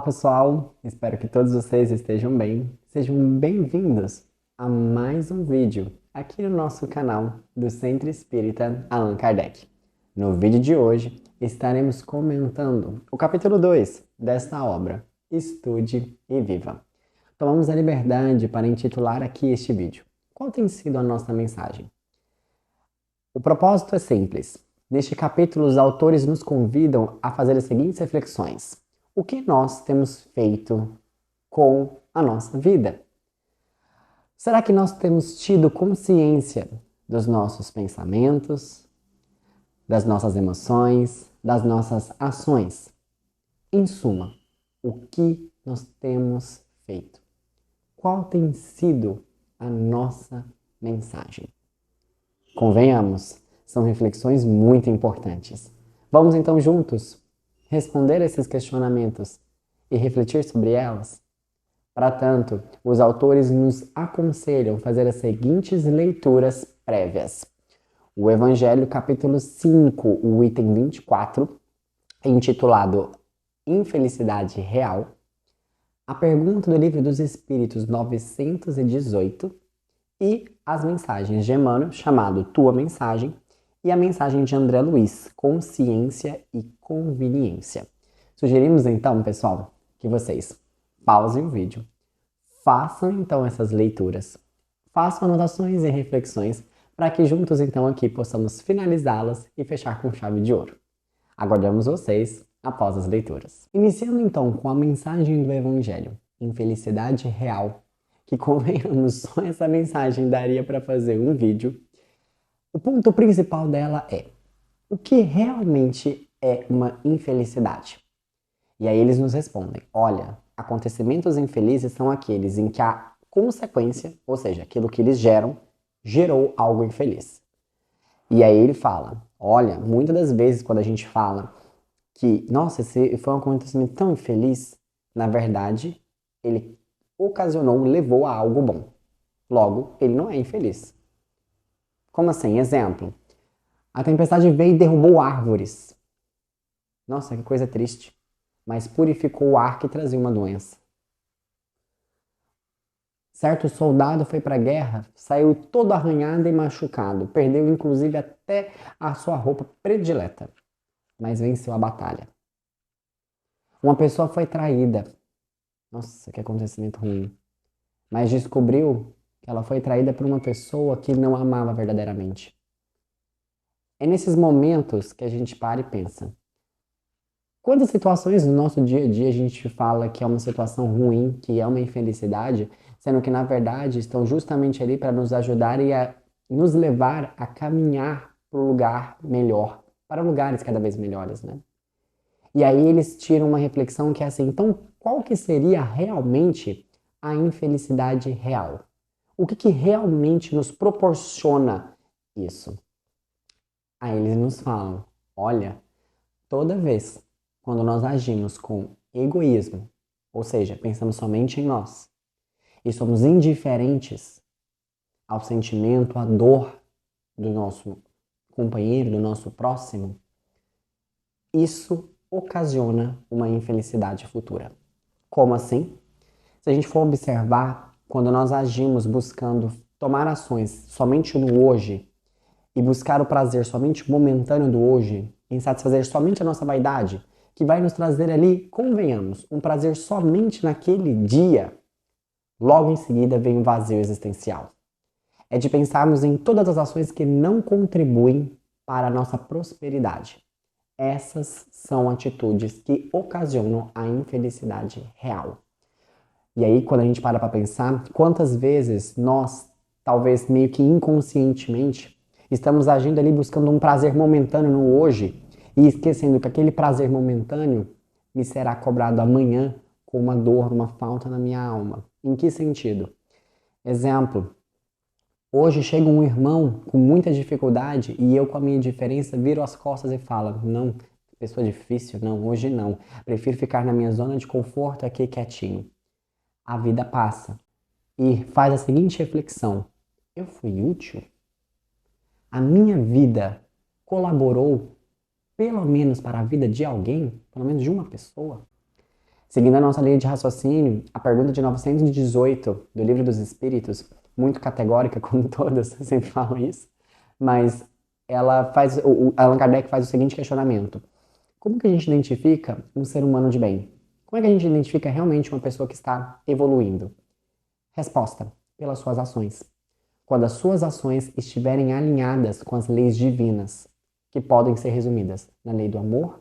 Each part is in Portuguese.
Olá pessoal, espero que todos vocês estejam bem. Sejam bem-vindos a mais um vídeo aqui no nosso canal do Centro Espírita Allan Kardec. No vídeo de hoje estaremos comentando o capítulo 2 desta obra, Estude e Viva. Tomamos a liberdade para intitular aqui este vídeo. Qual tem sido a nossa mensagem? O propósito é simples. Neste capítulo, os autores nos convidam a fazer as seguintes reflexões. O que nós temos feito com a nossa vida? Será que nós temos tido consciência dos nossos pensamentos, das nossas emoções, das nossas ações? Em suma, o que nós temos feito? Qual tem sido a nossa mensagem? Convenhamos, são reflexões muito importantes. Vamos então juntos responder esses questionamentos e refletir sobre elas? Para tanto, os autores nos aconselham fazer as seguintes leituras prévias. O Evangelho, capítulo 5, o item 24, intitulado Infelicidade Real. A pergunta do Livro dos Espíritos 918 e as mensagens de Emmanuel, chamado Tua Mensagem, e a mensagem de André Luiz, Consciência e Conveniência. Sugerimos então, pessoal, que vocês pausem o vídeo, façam então essas leituras, façam anotações e reflexões para que juntos então aqui possamos finalizá-las e fechar com chave de ouro. Aguardamos vocês após as leituras. Iniciando então com a mensagem do Evangelho, Infelicidade Real, que convenhamos, só essa mensagem daria para fazer um vídeo. O ponto principal dela é: o que realmente é uma infelicidade? E aí eles nos respondem: olha, acontecimentos infelizes são aqueles em que a consequência, ou seja, aquilo que eles geram, gerou algo infeliz. E aí ele fala: olha, muitas das vezes quando a gente fala que, nossa, esse foi um acontecimento tão infeliz, na verdade, ele ocasionou, levou a algo bom. Logo, ele não é infeliz. Como assim? Exemplo. A tempestade veio e derrubou árvores. Nossa, que coisa triste. Mas purificou o ar que trazia uma doença. Certo soldado foi para a guerra, saiu todo arranhado e machucado, perdeu inclusive até a sua roupa predileta, mas venceu a batalha. Uma pessoa foi traída. Nossa, que acontecimento ruim. Mas descobriu que ela foi traída por uma pessoa que não a amava verdadeiramente. É nesses momentos que a gente para e pensa: quantas situações no nosso dia a dia a gente fala que é uma situação ruim, que é uma infelicidade, sendo que na verdade estão justamente ali para nos ajudar e a nos levar a caminhar para um lugar melhor, para lugares cada vez melhores, né? E aí eles tiram uma reflexão que é assim: então qual que seria realmente a infelicidade real? O que realmente nos proporciona isso? Aí eles nos falam: olha, toda vez quando nós agimos com egoísmo, ou seja, pensamos somente em nós, e somos indiferentes ao sentimento, à dor do nosso companheiro, do nosso próximo, isso ocasiona uma infelicidade futura. Como assim? Se a gente for observar, quando nós agimos buscando tomar ações somente no hoje e buscar o prazer somente momentâneo do hoje, em satisfazer somente a nossa vaidade, que vai nos trazer ali, convenhamos, um prazer somente naquele dia, logo em seguida vem um vazio existencial. É de pensarmos em todas as ações que não contribuem para a nossa prosperidade. Essas são atitudes que ocasionam a infelicidade real. E aí, quando a gente para pensar, quantas vezes nós, talvez meio que inconscientemente, estamos agindo ali buscando um prazer momentâneo no hoje e esquecendo que aquele prazer momentâneo me será cobrado amanhã com uma dor, uma falta na minha alma. Em que sentido? Exemplo. Hoje chega um irmão com muita dificuldade e eu, com a minha indiferença, viro as costas e falo: não, pessoa difícil, não, hoje não. Prefiro ficar na minha zona de conforto aqui quietinho. A vida passa e faz a seguinte reflexão: eu fui útil? A minha vida colaborou pelo menos para a vida de alguém, pelo menos de uma pessoa? Seguindo a nossa linha de raciocínio, a pergunta de 918 do Livro dos Espíritos, muito categórica, como todas, eu sempre falo isso, mas ela faz, Allan Kardec faz o seguinte questionamento: como que a gente identifica um ser humano de bem? Como é que a gente identifica realmente uma pessoa que está evoluindo? Resposta: pelas suas ações. Quando as suas ações estiverem alinhadas com as leis divinas, que podem ser resumidas na lei do amor,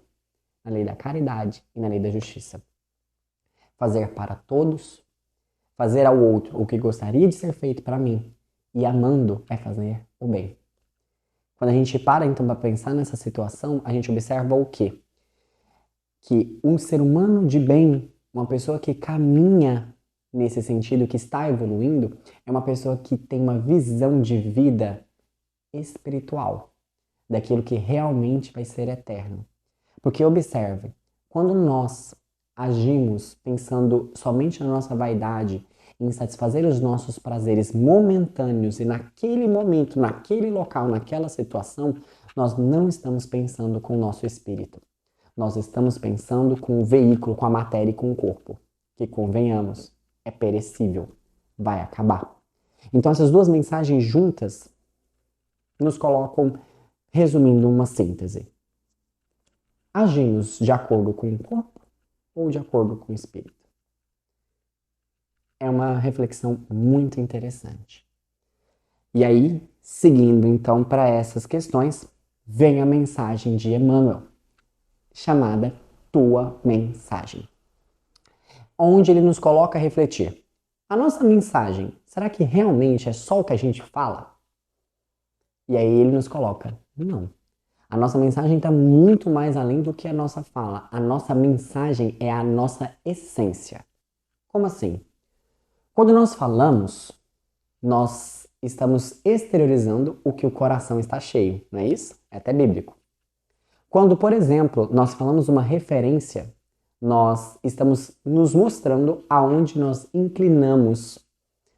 na lei da caridade e na lei da justiça. Fazer para todos, fazer ao outro o que gostaria de ser feito para mim, e amando é fazer o bem. Quando a gente para então para pensar nessa situação, a gente observa o quê? Que um ser humano de bem, uma pessoa que caminha nesse sentido, que está evoluindo, é uma pessoa que tem uma visão de vida espiritual, daquilo que realmente vai ser eterno. Porque observe, quando nós agimos pensando somente na nossa vaidade, em satisfazer os nossos prazeres momentâneos e naquele momento, naquele local, naquela situação, nós não estamos pensando com o nosso espírito. Nós estamos pensando com o veículo, com a matéria e com o corpo, que, convenhamos, é perecível, vai acabar. Então essas duas mensagens juntas nos colocam, resumindo, uma síntese. Agimos de acordo com o corpo ou de acordo com o espírito? É uma reflexão muito interessante. E aí, seguindo então para essas questões, vem a mensagem de Emmanuel, chamada Tua Mensagem, onde ele nos coloca a refletir. A nossa mensagem, será que realmente é só o que a gente fala? E aí ele nos coloca, não. A nossa mensagem está muito mais além do que a nossa fala. A nossa mensagem é a nossa essência. Como assim? Quando nós falamos, nós estamos exteriorizando o que o coração está cheio, não é isso? É até bíblico. Quando, por exemplo, nós falamos uma referência, nós estamos nos mostrando aonde nós inclinamos,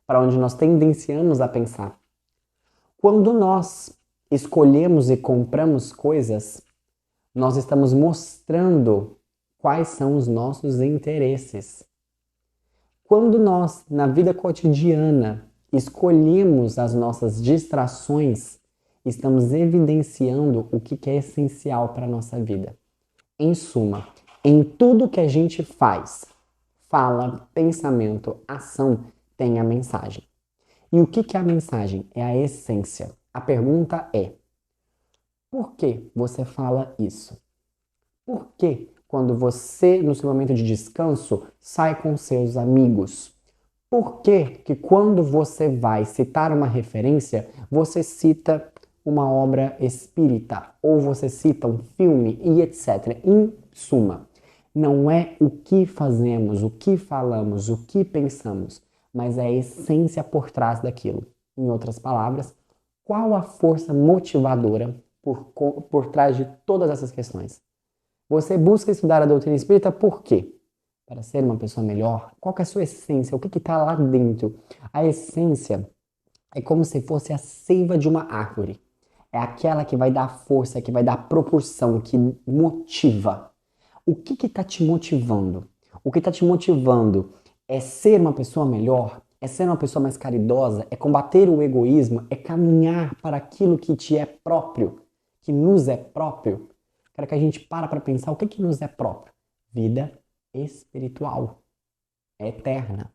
para onde nós tendenciamos a pensar. Quando nós escolhemos e compramos coisas, nós estamos mostrando quais são os nossos interesses. Quando nós, na vida cotidiana, escolhemos as nossas distrações, estamos evidenciando o que é essencial para a nossa vida. Em suma, em tudo que a gente faz, fala, pensamento, ação, tem a mensagem. E o que é a mensagem? É a essência. A pergunta é: por que você fala isso? Por que, quando você, no seu momento de descanso, sai com seus amigos? Por que que quando você vai citar uma referência, você cita uma obra espírita ou você cita um filme e etc. Em suma, não é o que fazemos, o que falamos, o que pensamos, mas é a essência por trás daquilo. Em outras palavras, qual a força motivadora por trás de todas essas questões? Você busca estudar a doutrina espírita por quê? Para ser uma pessoa melhor? Qual que é a sua essência? O que está lá dentro? A essência é como se fosse a seiva de uma árvore. É aquela que vai dar força, que vai dar propulsão, que motiva. O que está te motivando? O que está te motivando é ser uma pessoa melhor? É ser uma pessoa mais caridosa? É combater o egoísmo? É caminhar para aquilo que te é próprio? Que nos é próprio? Quero que a gente para pensar o que nos é próprio. Vida espiritual. É eterna.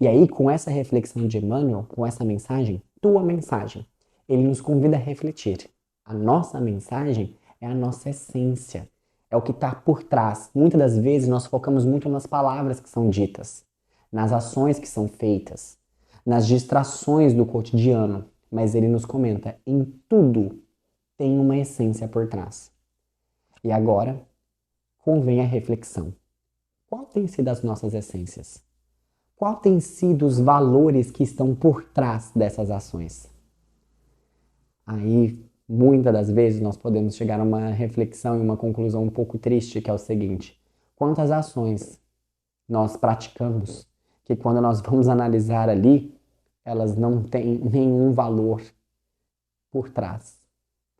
E aí, com essa reflexão de Emmanuel, com essa mensagem, tua mensagem, ele nos convida a refletir. A nossa mensagem é a nossa essência. É o que está por trás. Muitas das vezes nós focamos muito nas palavras que são ditas, nas ações que são feitas, nas distrações do cotidiano. Mas ele nos comenta, em tudo tem uma essência por trás. E agora, convém a reflexão. Qual tem sido as nossas essências? Qual tem sido os valores que estão por trás dessas ações? Aí, muitas das vezes, nós podemos chegar a uma reflexão e uma conclusão um pouco triste, que é o seguinte: quantas ações nós praticamos que, quando nós vamos analisar ali, elas não têm nenhum valor por trás.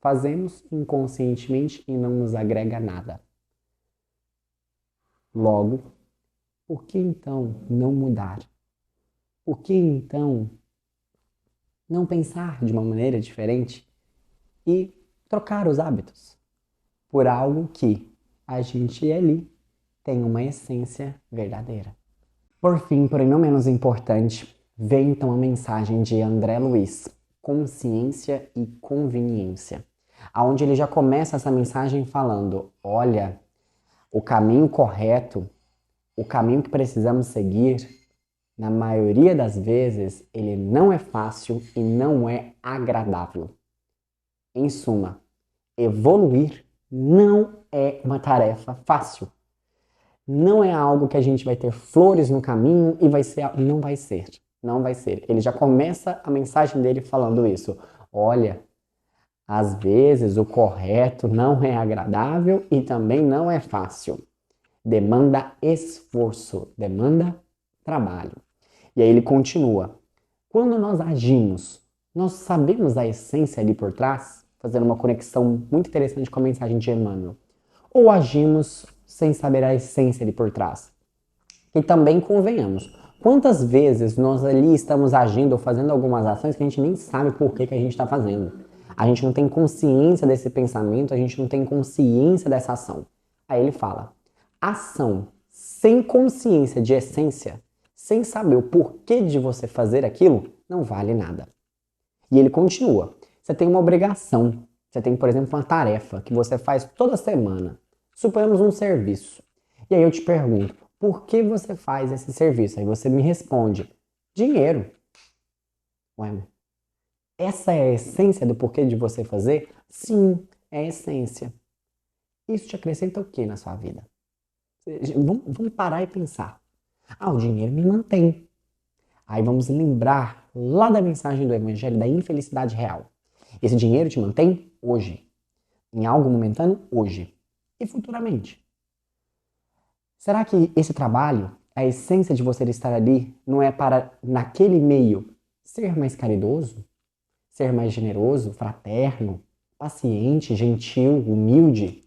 Fazemos inconscientemente e não nos agrega nada. Logo, Por que então não mudar? Por que então não pensar de uma maneira diferente e trocar os hábitos por algo que a gente ali tem uma essência verdadeira? Por fim, porém não menos importante, vem então a mensagem de André Luiz, Consciência e Conveniência, aonde ele já começa essa mensagem falando: olha, o caminho correto, o caminho que precisamos seguir, na maioria das vezes, ele não é fácil e não é agradável. Em suma, evoluir não é uma tarefa fácil. Não é algo que a gente vai ter flores no caminho e vai ser. Não vai ser. Não vai ser. Ele já começa a mensagem dele falando isso. Olha, às vezes o correto não é agradável e também não é fácil. Demanda esforço, demanda trabalho. E aí ele continua. Quando nós agimos, nós sabemos a essência ali por trás, fazendo uma conexão muito interessante com a mensagem de Emmanuel. Ou agimos sem saber a essência ali por trás. E também convenhamos, quantas vezes nós ali estamos agindo ou fazendo algumas ações que a gente nem sabe por que a gente está fazendo. A gente não tem consciência desse pensamento, a gente não tem consciência dessa ação. Aí ele fala, ação sem consciência de essência, sem saber o porquê de você fazer aquilo, não vale nada. E ele continua, você tem uma obrigação, você tem, por exemplo, uma tarefa que você faz toda semana. Suponhamos um serviço. E aí eu te pergunto, por que você faz esse serviço? Aí você me responde, dinheiro. Ué, essa é a essência do porquê de você fazer? Sim, é a essência. Isso te acrescenta o que na sua vida? Vamos parar e pensar. Ah, o dinheiro me mantém. Aí vamos lembrar lá da mensagem do Evangelho da infelicidade real. Esse dinheiro te mantém hoje, em algo momentâneo hoje e futuramente. Será que esse trabalho, a essência de você estar ali, não é para, naquele meio, ser mais caridoso? Ser mais generoso, fraterno, paciente, gentil, humilde?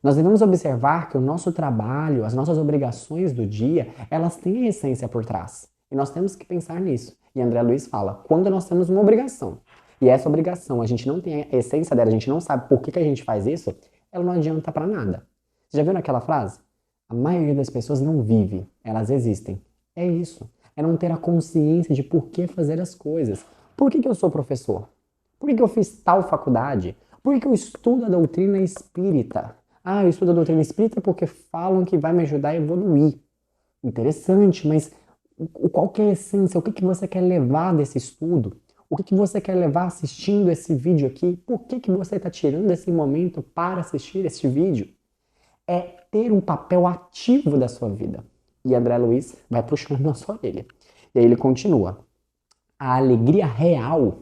Nós devemos observar que o nosso trabalho, as nossas obrigações do dia, elas têm a essência por trás. E nós temos que pensar nisso. E André Luiz fala, quando nós temos uma obrigação, e essa obrigação a gente não tem a essência dela, a gente não sabe por que a gente faz isso, ela não adianta para nada. Você já viu naquela frase? A maioria das pessoas não vive, elas existem. É isso. É não ter a consciência de por que fazer as coisas. Por que eu sou professor? Por que eu fiz tal faculdade? Por que eu estudo a doutrina espírita? Ah, eu estudo a doutrina espírita porque falam que vai me ajudar a evoluir. Interessante, mas qual que é a essência? O que você quer levar desse estudo? O que você quer levar assistindo esse vídeo aqui? Por que você está tirando esse momento para assistir esse vídeo? É ter um papel ativo da sua vida. E André Luiz vai puxando na sua orelha. E aí ele continua. A alegria real,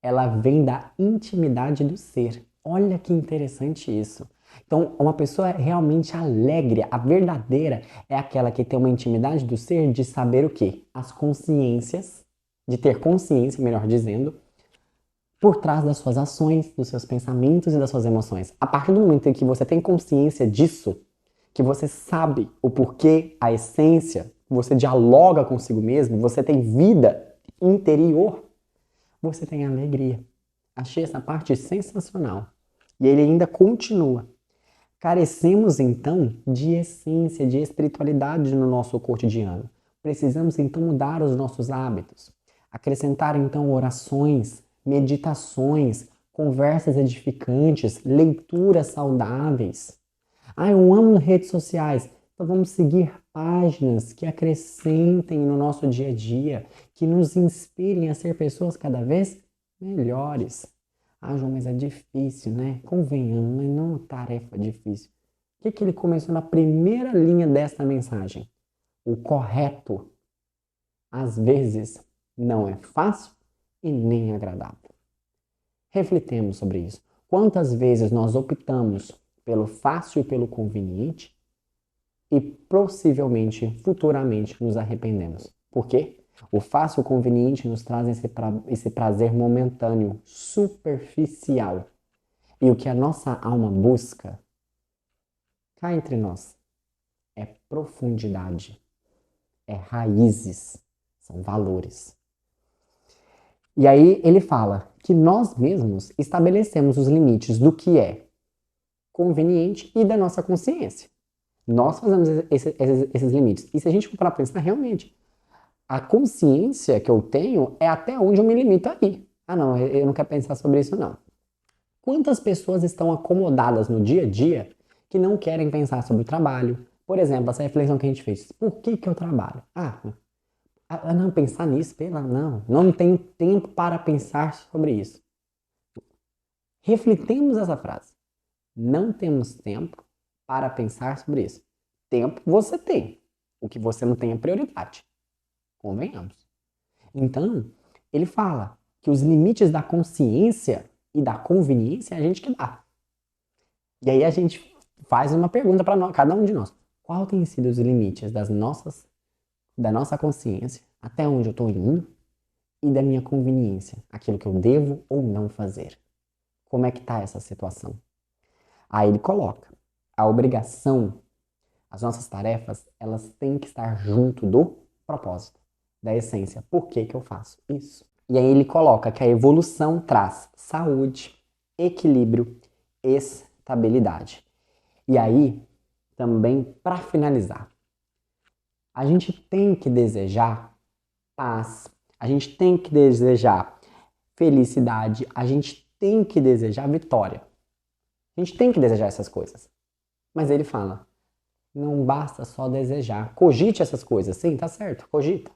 ela vem da intimidade do ser. Olha que interessante isso. Então, uma pessoa realmente alegre, a verdadeira, é aquela que tem uma intimidade do ser de saber o quê? As consciências, de ter consciência, melhor dizendo, por trás das suas ações, dos seus pensamentos e das suas emoções. A partir do momento em que você tem consciência disso, que você sabe o porquê, a essência, você dialoga consigo mesmo, você tem vida interior, você tem alegria. Achei essa parte sensacional. E ele ainda continua. Carecemos então de essência, de espiritualidade no nosso cotidiano. Precisamos então mudar os nossos hábitos. Acrescentar então orações, meditações, conversas edificantes, leituras saudáveis. Ah, eu amo redes sociais. Então vamos seguir páginas que acrescentem no nosso dia a dia, que nos inspirem a ser pessoas cada vez melhores. Ah, João, mas é difícil, né? Convenhamos, mas não é uma tarefa difícil. O que ele começou na primeira linha desta mensagem? O correto, às vezes, não é fácil e nem agradável. Refletemos sobre isso. Quantas vezes nós optamos pelo fácil e pelo conveniente e possivelmente, futuramente, nos arrependemos. Por quê? O fácil e o conveniente nos traz esse prazer momentâneo, superficial. E o que a nossa alma busca, cá entre nós, é profundidade, é raízes, são valores. E aí ele fala que nós mesmos estabelecemos os limites do que é conveniente e da nossa consciência. Nós fazemos esses limites. E se a gente for para pensar, realmente, a consciência que eu tenho é até onde eu me limito a ir. Ah, não, eu não quero pensar sobre isso, não. Quantas pessoas estão acomodadas no dia a dia que não querem pensar sobre o trabalho? Por exemplo, essa reflexão que a gente fez. Por que eu trabalho? Não, pensar nisso, não tenho tempo para pensar sobre isso. Refletemos essa frase. Não temos tempo para pensar sobre isso. Tempo você tem. O que você não tem é prioridade. Convenhamos. Então, ele fala que os limites da consciência e da conveniência é a gente que dá. E aí a gente faz uma pergunta para cada um de nós. Qual tem sido os limites da nossa consciência, até onde eu estou indo, e da minha conveniência, aquilo que eu devo ou não fazer? Como é que está essa situação? Aí ele coloca, a obrigação, as nossas tarefas, elas têm que estar junto do propósito, da essência. Por que eu faço isso? E aí ele coloca que a evolução traz saúde, equilíbrio, estabilidade. E aí, também para finalizar, a gente tem que desejar paz, a gente tem que desejar felicidade, a gente tem que desejar vitória. A gente tem que desejar essas coisas. Mas ele fala, não basta só desejar. Cogite essas coisas, sim, tá certo, cogita.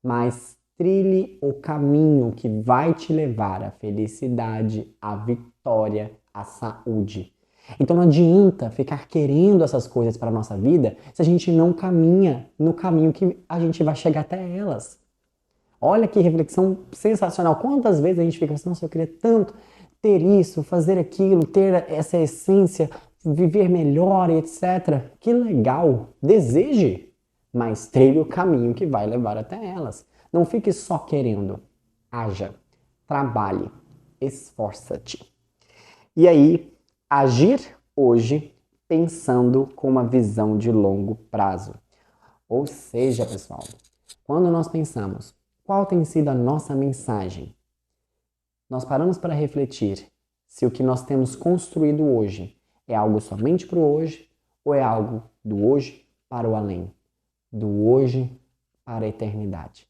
Mas trilhe o caminho que vai te levar à felicidade, à vitória, à saúde. Então não adianta ficar querendo essas coisas para a nossa vida se a gente não caminha no caminho que a gente vai chegar até elas. Olha que reflexão sensacional. Quantas vezes a gente fica pensando, nossa, eu queria tanto ter isso, fazer aquilo, ter essa essência, viver melhor e etc. Que legal! Deseje, mas trilhe o caminho que vai levar até elas. Não fique só querendo. Haja, trabalhe, esforça-te. E aí, agir hoje pensando com uma visão de longo prazo. Ou seja, pessoal, quando nós pensamos qual tem sido a nossa mensagem, nós paramos para refletir se o que nós temos construído hoje é algo somente para o hoje ou é algo do hoje para o além, do hoje para a eternidade.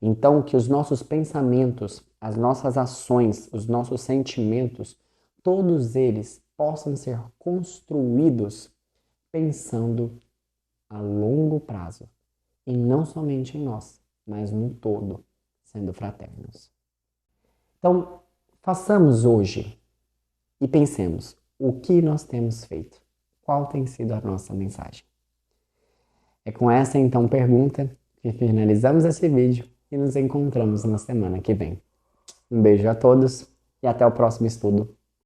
Então, que os nossos pensamentos, as nossas ações, os nossos sentimentos, todos eles possam ser construídos pensando a longo prazo, e não somente em nós, mas no todo, sendo fraternos. Então, façamos hoje e pensemos o que nós temos feito, qual tem sido a nossa mensagem. É com essa, então, pergunta que finalizamos esse vídeo e nos encontramos na semana que vem. Um beijo a todos e até o próximo estudo